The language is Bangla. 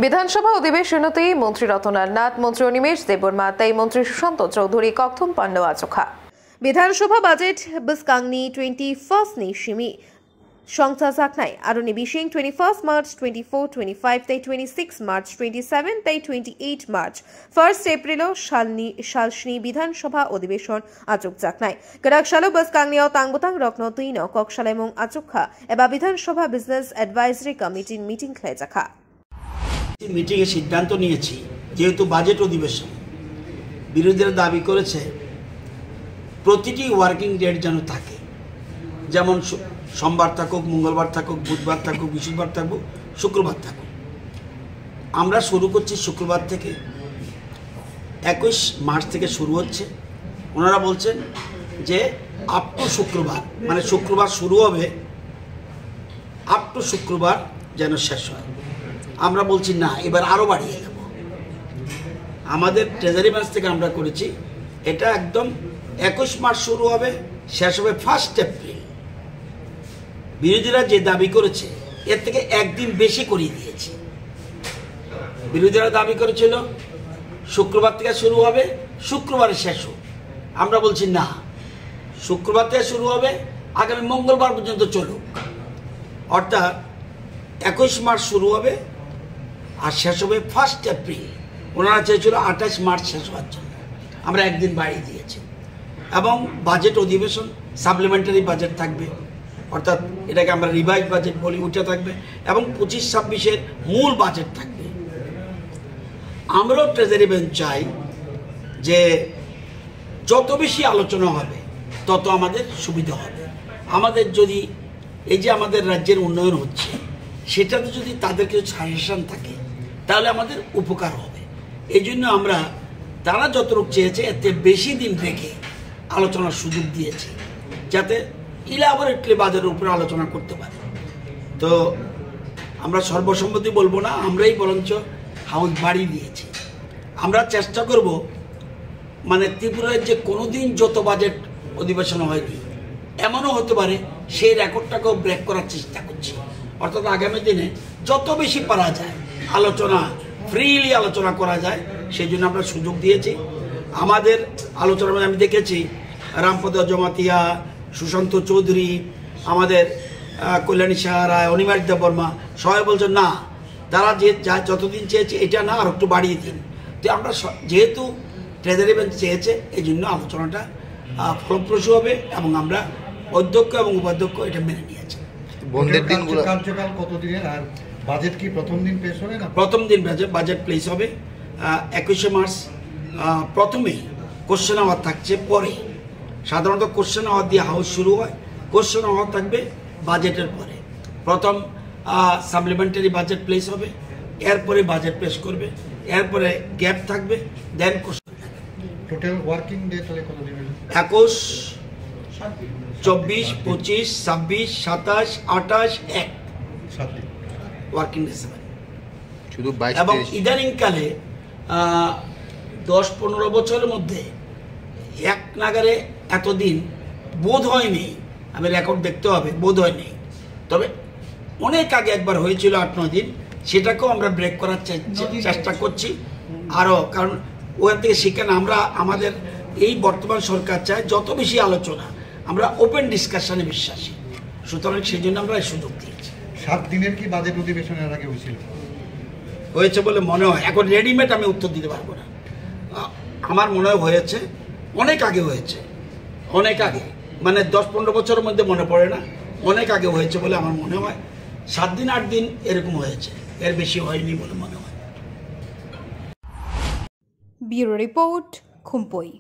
বিধানসভা অধিবেশনতে মন্ত্রী রতনাল নাথ, মন্ত্রী অনিমেষ দেববর্মা, মন্ত্রী সুশান্ত চৌধুরী, ককথুম পান্ডব আচোখা বিধানসভা budget বসকাংনি 21st ni shimi Shongta Zaknai, Aruni Bishing 21st March 24, 25, 26 March 27, 28 March 1st April Shalshni Bidhan Sabha Odibeshon Achuk Zaknai, Garak Shalo Baskangniao Tangbotang Rokno Tuino, Kokshalemong Achukha, Eba Bidhan Sabha Business Advisory Committee meeting Klezaka. Meeting এ সিদ্ধান্ত নিয়েছি যেহেতু বাজেট অধিবেশন বিরোধীরা দাবি করেছে প্রতিটি ওয়ার্কিং ডেট যেন থাকে, যেমন সোমবার থাকুক, মঙ্গলবার থাকুক, বুধবার থাকুক, বৃহস্পতিবার থাকুক, শুক্রবার থাকুক। আমরা শুরু করছি শুক্রবার থেকে, 21 মার্চ থেকে শুরু হচ্ছে। ওনারা বলছেন যে আপ টু শুক্রবার, মানে শুক্রবার শুরু হবে, আপ টু শুক্রবার যেন শেষ হয়। আমরা বলছি না, এবার আরও বাড়িয়ে দেব। আমাদের ট্রেজারি ব্রাঞ্চ থেকে আমরা করেছি এটা একদম 21 মার্চ শুরু হবে, শেষ হবে 1 এপ্রিল। বিরোধীরা যে দাবি করেছে এর থেকে একদিন বেশি করিয়ে দিয়েছে। বিরোধীরা দাবি করেছিল শুক্রবার থেকে শুরু হবে, শুক্রবারে শেষ হোক। আমরা বলছি না, শুক্রবার থেকে শুরু হবে, আগামী মঙ্গলবার পর্যন্ত চলুক। অর্থাৎ 21 মার্চ শুরু হবে আর শেষ হবে 1 এপ্রিল। ওনারা চেয়েছিল 28 মার্চ শেষ হওয়ার জন্য, আমরা একদিন বাড়িয়ে দিয়েছি। এবং বাজেট অধিবেশন সাপ্লিমেন্টারি বাজেট থাকবে, অর্থাৎ এটাকে আমরা রিভাইজ বাজেট বলি, ওইটা থাকবে, এবং 25-26-এর মূল বাজেট থাকবে। আমরাও ট্রেজারি বেঞ্চ চাই যে যত বেশি আলোচনা হবে তত আমাদের সুবিধা হবে। আমাদের যদি এই যে আমাদের রাজ্যের উন্নয়ন হচ্ছে সেটাতে যদি তাদের কিছু সাজেশন থাকে তাহলে আমাদের উপকার হবে। এই জন্য আমরা তারা যতটুকু চেয়েছে এতে বেশি দিন রেখে আলোচনার সুযোগ দিয়েছি, যাতে ইলাবোরেটলি বাজারের উপরে আলোচনা করতে পারে। তো আমরা সর্বসম্মতি বলবো না, আমরাই বরঞ্চ হাউস বাড়িয়ে দিয়েছি। আমরা চেষ্টা করব, মানে ত্রিপুরার যে কোনোদিন যত বাজেট অধিবেশন হয়নি এমনও হতে পারে সেই রেকর্ডটাকেও ব্রেক করার চেষ্টা করছি। অর্থাৎ আগামী দিনে যত বেশি পারা যায় আলোচনা, ফ্রিলি আলোচনা করা যায়, সেই জন্য আমরা সুযোগ দিয়েছি। আমাদের আলোচনার মধ্যে আমি দেখেছি রামপদ জমাতিয়া, সুশান্ত চৌধুরী, আমাদের কল্যাণী সাহা রায়, অনিমেষ দেববর্মা সবাই বলছেন না, তারা যে যতদিন চেয়েছে এটা না, আর একটু বাড়িয়ে দিন। তো আমরা যেহেতু ট্রেজারি বেঞ্চ চেয়েছে এই জন্য আলোচনাটা ফলপ্রসূ হবে এবং আমরা অধ্যক্ষ এবং উপাধ্যক্ষ এটা মেনে নিয়েছি। বন্ধের দিনগুলো কার্যকাল কতদিনের, আর বাজেট কি প্রথম দিন পেশ হবে না? প্রথম দিন বাজেট প্লেস হবে 21 মার্চ। প্রথমেই কোশ্চেন আওয়ার থাকছে, পরে সাধারণত কোশ্চেন আওয়ার দিয়ে হাউস শুরু হয়, কোশ্চেন আওয়ার থাকবে বাজেটের পরে। প্রথম সাপ্লিমেন্টারি বাজেট প্লেস হবে, এরপরে বাজেট পেশ করবে, এরপরে গ্যাপ থাকবে, দেন কোশ্চেন থাকবে। টোটাল ওয়ার্কিং ডে তাহলে কতদিন? 21, 24, 25, 26, 27, 28, 1 7 দিন ওয়ার্কিং ডে শুধু। এবং ইদানিংকালে 10-15 বছরের মধ্যে এক নাগারে এতদিন বোধ হয়নি, আমি রেকর্ড দেখতে হবে, বোধ হয়নি। তবে অনেক আগে একবার হয়েছিল 8-9 দিন, সেটাকেও আমরা ব্রেক করার চেষ্টা করছি আরও, কারণ ওখান থেকে শিখেন আমরা আমাদের এই বর্তমান সরকার চায় যত বেশি আলোচনা, আমরা ওপেন ডিসকাশনে বিশ্বাসী, সুতরাং সেই জন্য আমরা এই সুযোগ দিয়েছি। 7 দিনের কি বাজেট অধিবেশনের আগে হয়েছে বলে মনে হয়। এখন রেডিমেড আমি উত্তর দিতে পারবো না, আমার মনে হয় হয়েছে, অনেক আগে হয়েছে, অনেক আগে, মানে 10-15 বছরের মধ্যে মনে পড়ে না, অনেক আগে হয়েছে বলে আমার মনে হয়। 7 দিন 8 দিন এরকম হয়েছে, এর বেশি হয়নি বলে মনে হয়। Bureau report, খুম্পই।